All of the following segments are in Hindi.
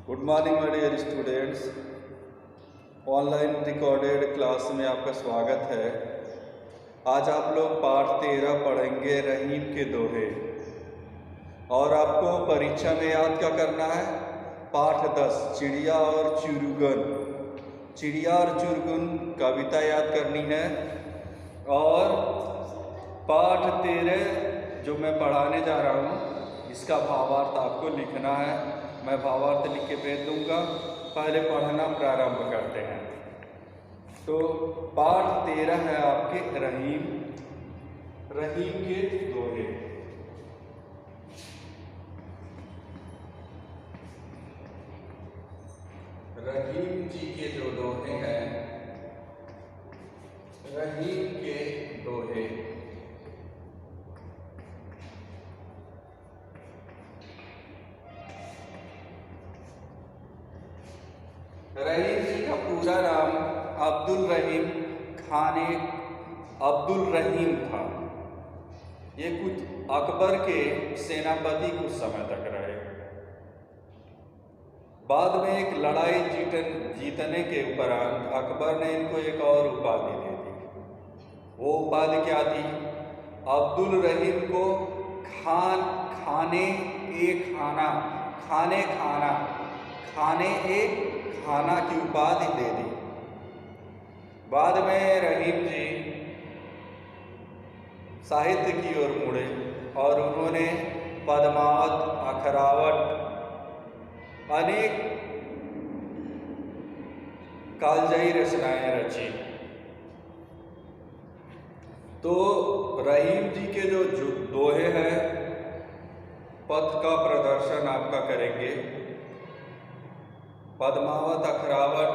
Good morning my dear students. Online recorded class में आपका स्वागत है। आज आप लोग पाठ 13 पढ़ेंगे रहीम के दोहे। और आपको परीक्षा में याद क्या करना है? पाठ 10 चिड़िया और चुरुगन। चिड़िया और चुरुगन कविता याद करनी है। और पाठ 13 जो मैं पढ़ाने जा रहा हूँ इसका भावार्थ आपको लिखना है। मैं भावार्थ लिख के भेज दूंगा। पहले पढ़ना प्रारंभ करते हैं। तो पाठ 13 है आपके रहीम के दोहे। रहीम जी के जो दोहे हैं, रहीम के दोहे। रहीम जी का पूरा नाम अब्दुल रहीम खाने अब्दुल रहीम था। ये कुछ अकबर के सेनापति कुछ समय तक रहे। बाद में एक लड़ाई जीतने के उपरांत अकबर ने इनको एक और उपाधि दे दी। वो उपाधि क्या थी? अब्दुल रहीम को खाने खाना की उपाधि दे दी। बाद में रहीम जी साहित्य की ओर मुड़े और उन्होंने पद्मावत, अखरावट, अनेक कालजयी रचनाएं रची। तो रहीम जी के जो दोहे हैं पथ का प्रदर्शन आपका करेंगे। पद्मावत, अखरावट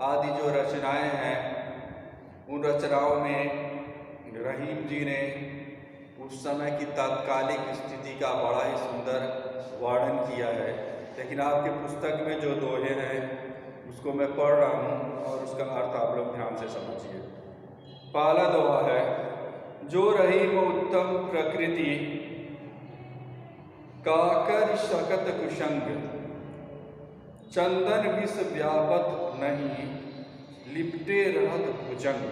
आदि जो रचनाएं हैं उन रचनाओं में रहीम जी ने उस समय की तात्कालिक स्थिति का बड़ा ही सुंदर वर्णन किया है। लेकिन आपके पुस्तक में जो दोहे हैं उसको मैं पढ़ रहा हूँ और उसका अर्थ आप लोग ध्यान से समझिए। पहला दोहा है, जो रहीम उत्तम प्रकृति काकर शकत कुशंग, चंदन विष व्यापत नहीं लिपटे रहत भुजंग।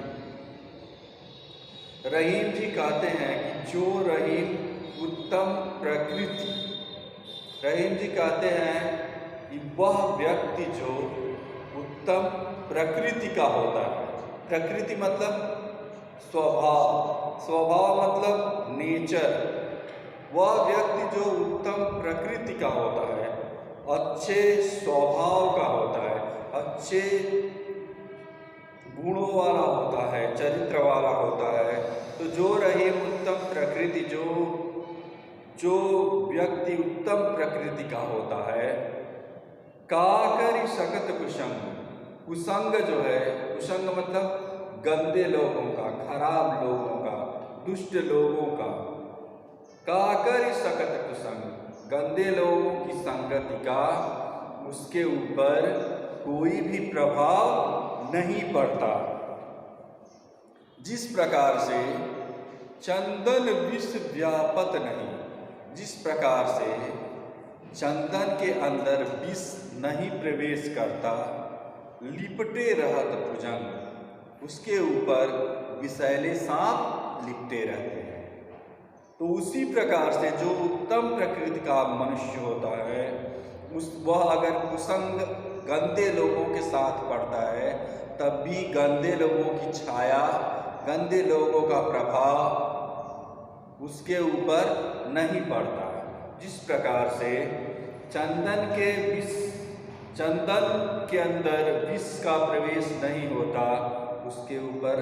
रहीम जी कहते हैं कि जो रहीम उत्तम प्रकृति, रहीम जी कहते हैं कि वह व्यक्ति जो उत्तम प्रकृति का होता है। प्रकृति मतलब स्वभाव मतलब नेचर। वह व्यक्ति जो उत्तम प्रकृति का होता है, अच्छे स्वभाव का होता है, अच्छे गुणों वाला होता है, चरित्र वाला होता है। तो जो रहीम उत्तम प्रकृति, जो व्यक्ति उत्तम प्रकृति का होता है, काकर शकत कुशंग। कुसंग जो है, कुसंग मतलब गंदे लोगों का, खराब लोगों का, दुष्ट लोगों का। काकर शकत कुसंग, गंदे लोगों की संगति का उसके ऊपर कोई भी प्रभाव नहीं पड़ता। जिस प्रकार से चंदन विष व्यापत नहीं, जिस प्रकार से चंदन के अंदर विष नहीं प्रवेश करता, लिपटे रहत भुजंग, उसके ऊपर विषैले सांप लिपटे रहते हैं। तो उसी प्रकार से जो उत्तम प्रकृति का मनुष्य होता है वह अगर कुसंग गंदे लोगों के साथ पड़ता है तब भी गंदे लोगों की छाया, गंदे लोगों का प्रभाव उसके ऊपर नहीं पड़ता। जिस प्रकार से चंदन के अंदर विष का प्रवेश नहीं होता, उसके ऊपर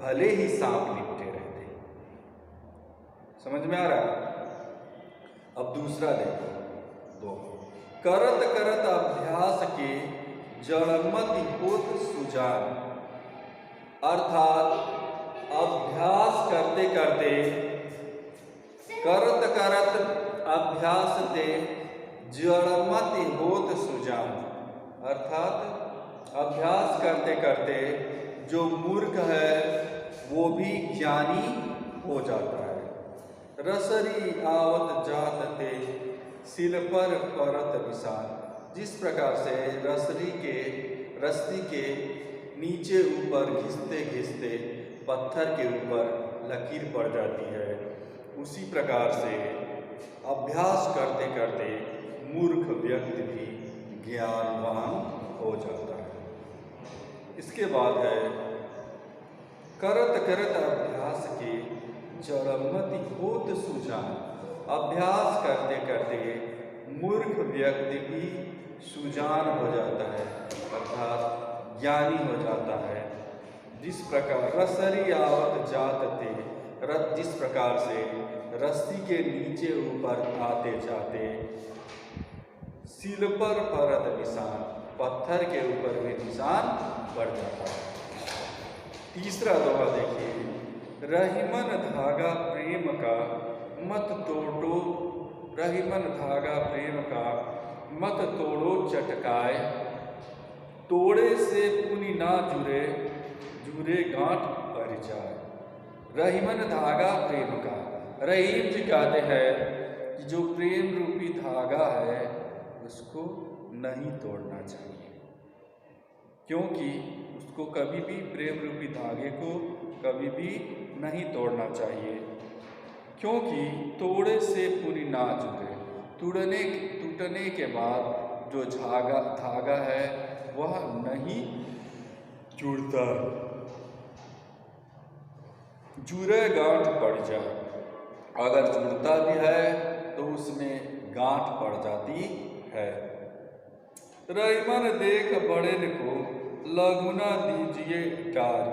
भले ही सांप लिपटे रहते। समझ में आ रहा है? अब दूसरा देखो, दो करत करत अभ्यास के जड़मति होत सुजान। अर्थात अभ्यास करते करते, करत करत अभ्यास ते जड़मति होत सुजान। अर्थात अभ्यास करते करते जो मूर्ख है वो भी ज्ञानी हो जाता है। रसरी आवत जात ते सिल पर परत विशाल। जिस प्रकार से रस्सी के नीचे ऊपर घिसते घिसते पत्थर के ऊपर लकीर पड़ जाती है, उसी प्रकार से अभ्यास करते करते मूर्ख व्यक्ति भी ज्ञानवान हो जाता है। इसके बाद है करत करत अभ्यास के जड़मति होत सुजान। अभ्यास करते करते मूर्ख व्यक्ति भी सुजान हो जाता है, अर्थात ज्ञानी हो जाता है। जिस प्रकार रसरी आवत जात थे, जिस प्रकार से रस्सी के नीचे ऊपर आते जाते सिल पर परत निशान, पत्थर के ऊपर भी निशान पड़ जाता है। तीसरा दोहा देखिए, रहीमन धागा प्रेम का मत तोड़ो, रहीमन धागा प्रेम का मत तोड़ो चटकाए, तोड़े से पुनि ना जुरे, जुरे गांठ पर जाए। रहीमन धागा प्रेम का, रहीम जी कहते हैं कि जो प्रेम रूपी धागा है उसको नहीं तोड़ना चाहिए, क्योंकि उसको कभी भी प्रेम रूपी धागे को कभी भी नहीं तोड़ना चाहिए, क्योंकि तोड़े से पुनि ना जुड़े, टूटने के बाद जो धागा है वह नहीं जुड़ता, जुड़े गांठ पड़ जाए। अगर जुड़ता भी है तो उसमें गांठ पड़ जाती है। रहीमन देख बड़ेन को लगुना दीजिए डार।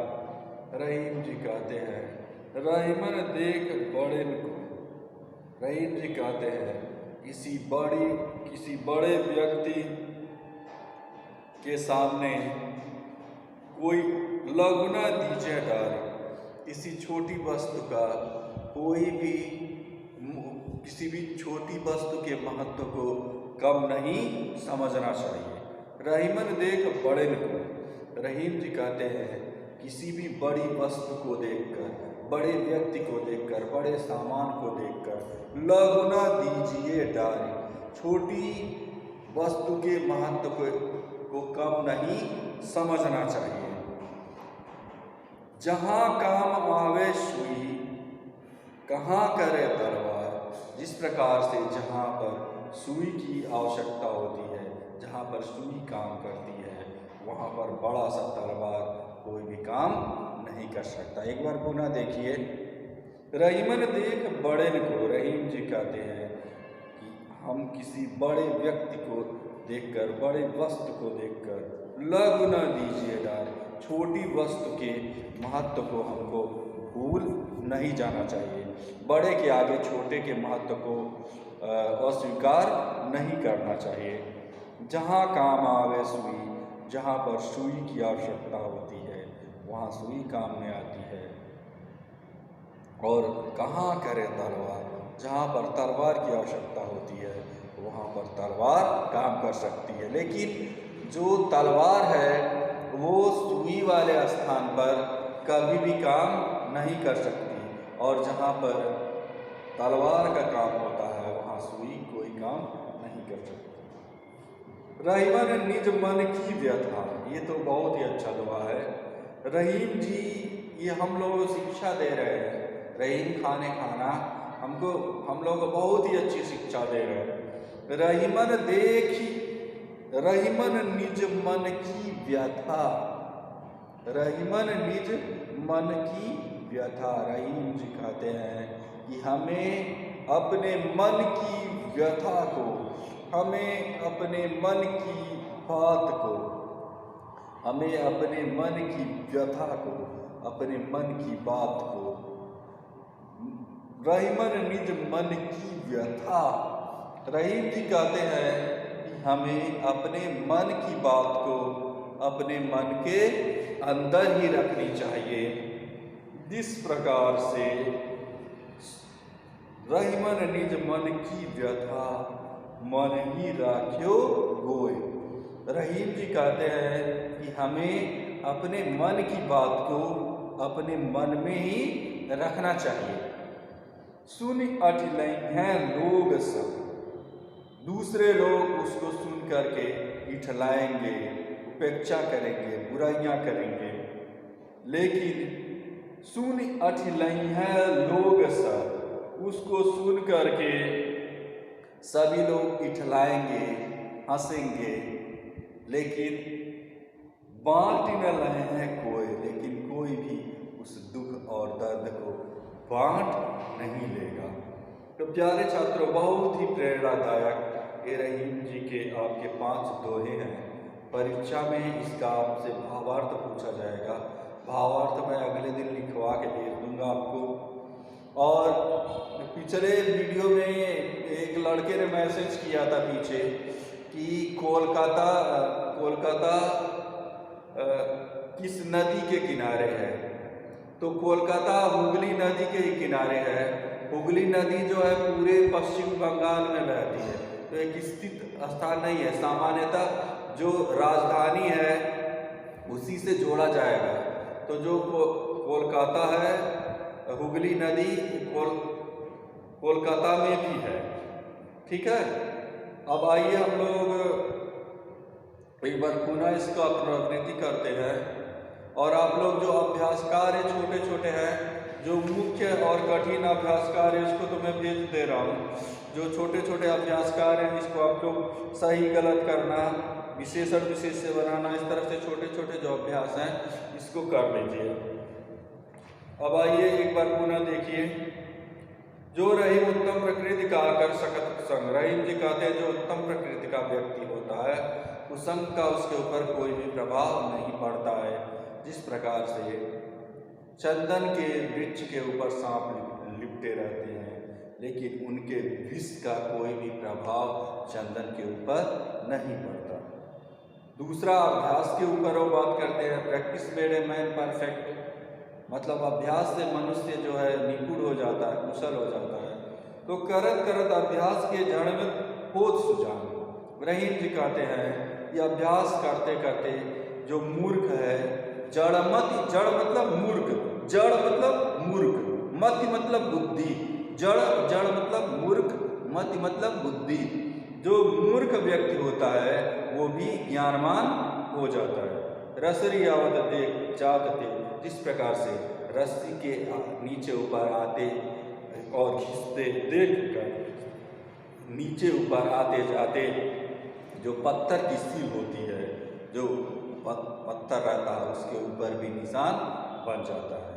रहीम जी कहते हैं, रहीमन देख बड़ेन को, रहीम जी कहते हैं किसी बड़े व्यक्ति के सामने कोई लगुना दीजिए डार। किसी छोटी वस्तु का किसी भी छोटी वस्तु के महत्व को कम नहीं समझना चाहिए। रहीमन देख बड़ेन को, रहीम जी कहते हैं किसी भी बड़ी वस्तु को देखकर, बड़े व्यक्ति को देखकर, बड़े सामान को देखकर लगुना दीजिए डारे। छोटी वस्तु के महत्व को कम नहीं समझना चाहिए। जहाँ काम आवे सुई, कहाँ करे तलवार। जिस प्रकार से जहाँ पर सुई की आवश्यकता होती है, जहाँ पर सुई काम करती है, वहाँ पर बड़ा सा तलवार कोई भी काम नहीं कर सकता। एक बार पुनः देखिए, रहीमन देख बड़ेन को, रहीम जी कहते हैं कि हम किसी बड़े व्यक्ति को देखकर, बड़े वस्तु को देखकर लगुना दीजिए डार। छोटी वस्तु के महत्व को हमको भूल नहीं जाना चाहिए। बड़े के आगे छोटे के महत्व को अस्वीकार नहीं करना चाहिए। जहाँ काम आवे सुई, जहाँ पर सुई की आवश्यकता होती है वहाँ सुई काम में आती है। और कहाँ करे तलवार, जहाँ पर तलवार की आवश्यकता होती है वहाँ पर तलवार काम कर सकती है। लेकिन जो तलवार है वो सुई वाले स्थान पर कभी भी काम नहीं कर सकती, और जहाँ पर तलवार का काम होता है वहाँ सुई कोई काम नहीं कर सकती। रहीमन निज मन की व्यथा, ये तो बहुत ही अच्छा दुआ है। रहीम जी ये हम लोगों को शिक्षा दे रहे हैं। रहीम खाने खाना हम लोग को बहुत ही अच्छी शिक्षा दे रहे हैं। रहीमन देखी, रहीमन निज मन की व्यथा, रहीमन निज मन की व्यथा। रहीम जी कहते हैं कि हमें अपने मन की व्यथा को, हमें अपने मन की बात को, हमें अपने मन की व्यथा को, अपने मन की बात को, रहीमन निज मन की व्यथा। रहीम जी कहते हैं कि हमें अपने मन की बात को अपने मन के अंदर ही रखनी चाहिए। जिस प्रकार से रहीमन निज मन की व्यथा मन ही राख्यो गोय। रहीम जी कहते हैं कि हमें अपने मन की बात को अपने मन में ही रखना चाहिए। सुन अटलई हैं लोग सब, दूसरे लोग उसको सुन करके इठलाएंगे, उपेक्षा करेंगे, बुराइयां करेंगे। लेकिन सुन अठिलई है लोग सब, उसको सुन करके सभी लोग इठलाएंगे, हंसेंगे, लेकिन बांट न रहे हैं कोई, लेकिन कोई भी उस दुख और दर्द को बांट नहीं लेगा। तो प्यारे छात्रों, बहुत ही प्रेरणादायक ये रहीम जी के आपके 5 दोहे हैं। परीक्षा में इसका आपसे भावार्थ पूछा जाएगा। भावार्थ मैं अगले दिन लिखवा के भेज दूंगा आपको। और पिछले वीडियो में एक लड़के ने मैसेज किया था पीछे कि कोलकाता किस नदी के किनारे है। तो कोलकाता हुगली नदी के ही किनारे है। हुगली नदी जो है पूरे पश्चिम बंगाल में बहती है, तो एक स्थित स्थान नहीं है। सामान्यतः जो राजधानी है उसी से जोड़ा जाएगा। तो जो कोलकाता है, हुगली नदी कोलकाता में भी है। ठीक है, अब आइए हम लोग एक बार पुनः इसका पुनरावृत्ति करते हैं। और आप लोग जो अभ्यास कार्य छोटे छोटे हैं, जो मुख्य और कठिन अभ्यास कार्य इसको तो मैं भेज दे रहा हूँ। जो छोटे छोटे अभ्यास कार्य हैं इसको आप लोग सही गलत करना, विशेषण विशेष्य बनाना, इस तरह से छोटे छोटे जो अभ्यास हैं इसको कर लीजिए। अब आइए एक बार पुनः देखिए। जो रहीम उत्तम प्रकृति का कर सकत संग, रहीम जी कहते हैं जो उत्तम प्रकृति का व्यक्ति होता है कुसंग का उसके ऊपर कोई भी प्रभाव नहीं पड़ता है। जिस प्रकार से चंदन के वृक्ष के ऊपर सांप लिपटे रहते हैं, लेकिन उनके विष का कोई भी प्रभाव चंदन के ऊपर नहीं पड़ता। दूसरा अभ्यास के ऊपर वो बात करते हैं। Practice made a man perfect, मतलब अभ्यास से मनुष्य जो है निपुण हो जाता है, कुशल हो जाता है। तो करत करत अभ्यास के जड़ में होत सुजान। रहीम जी कहते हैं ये अभ्यास करते करते जो मूर्ख है, जड़ मतलब मूर्ख, जड़ मतलब मूर्ख, मति मतलब बुद्धि, जड़ मतलब मूर्ख, मति मतलब बुद्धि। जो मूर्ख व्यक्ति होता है वो भी ज्ञानवान हो जाता है। रसरी आवत देख जात थे, जिस प्रकार से रस्सी के नीचे ऊपर आते और खींचते देख कर नीचे ऊपर आते जाते जो पत्थर की सील होती है, जो पत्थर रहता है उसके ऊपर भी निशान बन जाता है।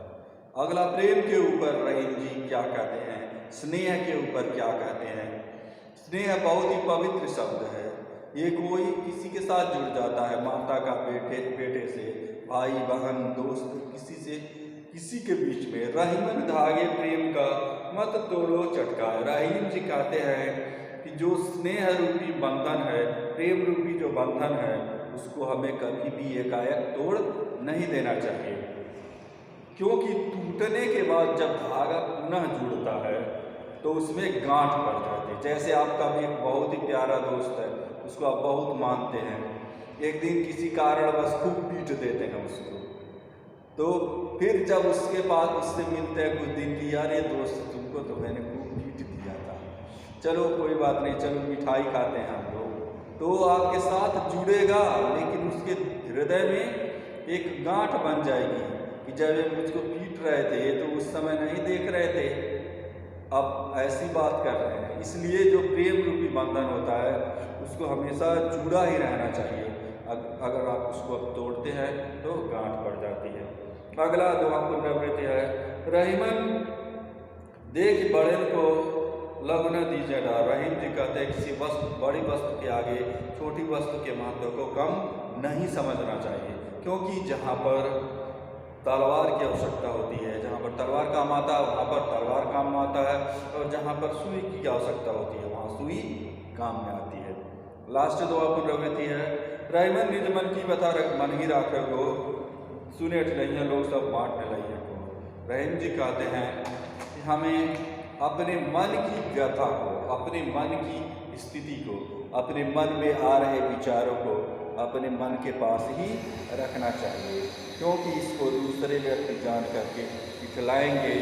अगला प्रेम के ऊपर रहीम जी क्या कहते हैं, स्नेह के ऊपर क्या कहते हैं। स्नेह बहुत ही पवित्र शब्द है। ये कोई किसी के साथ जुड़ जाता है, माता का बेटे से, भाई बहन दोस्त, किसी के बीच में। रहीमन धागे प्रेम का मत तोड़ो चटका। रहीम जी कहते हैं कि जो स्नेह रूपी बंधन है, प्रेम रूपी जो बंधन है, उसको हमें कभी भी एकाएक तोड़ नहीं देना चाहिए। क्योंकि टूटने के बाद जब धागा पुनः जुड़ता है तो उसमें गांठ पड़ जाती है। जैसे आपका भी एक बहुत ही प्यारा दोस्त है, उसको आप बहुत मानते हैं, एक दिन किसी कारणवश खूब पीट देते हैं उसको, तो फिर जब उसके बाद उससे मिलते हैं कुछ दिन की, यार ये दोस्त तुमको तो मैंने खूब पीट दिया था, चलो कोई बात नहीं, चलो मिठाई खाते हैं हम लोग, तो आपके साथ जुड़ेगा। लेकिन उसके हृदय में एक गांठ बन जाएगी कि जब ये मुझको पीट रहे थे तो उस समय नहीं देख रहे थे, अब ऐसी बात कर रहे हैं। इसलिए जो प्रेम रूपी बंधन होता है उसको हमेशा जुड़ा ही रहना चाहिए। अगर आप उसको अब तोड़ते हैं तो गांठ पड़ जाती है। अगला दुआ पुनरावृत्ति है। रहीमन देख बड़े को लग न दीजिए डार। रहीम जी कहते हैं किसी वस्तु, बड़ी वस्तु के आगे छोटी वस्तु के महत्व को कम नहीं समझना चाहिए, क्योंकि जहाँ पर तलवार की आवश्यकता होती है, जहाँ पर तलवार काम आता है वहाँ पर तलवार काम में आता है, और जहाँ पर सुई की आवश्यकता होती है वहाँ सुई काम में आती है। लास्ट दुआ पुनरावृत्ति है। रहीमन निज मन की बता मन ही राखे को, सुने ठिलैया लोग सब बांटने लगे को। रहीम जी कहते हैं कि हमें अपने मन की व्यथा को, अपने मन की स्थिति को, अपने मन में आ रहे विचारों को अपने मन के पास ही रखना चाहिए, क्योंकि इसको दूसरे व्यक्ति जान करके इठलाएंगे,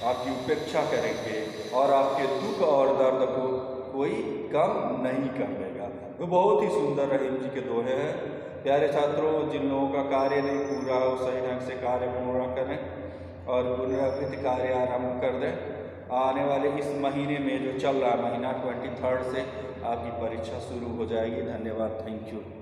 आपकी उपेक्षा करेंगे और आपके दुख और दर्द को कोई कम नहीं कर लेगा। वो बहुत ही सुंदर रहीम जी के दोहे हैं। प्यारे छात्रों, जिन लोगों का कार्य नहीं पूरा हो सही ढंग से कार्य पूरा करें और पुनरावृत्ति कार्य आरंभ कर दें। आने वाले इस महीने में जो चल रहा है महीना 23 से आपकी परीक्षा शुरू हो जाएगी। धन्यवाद, थैंक यू।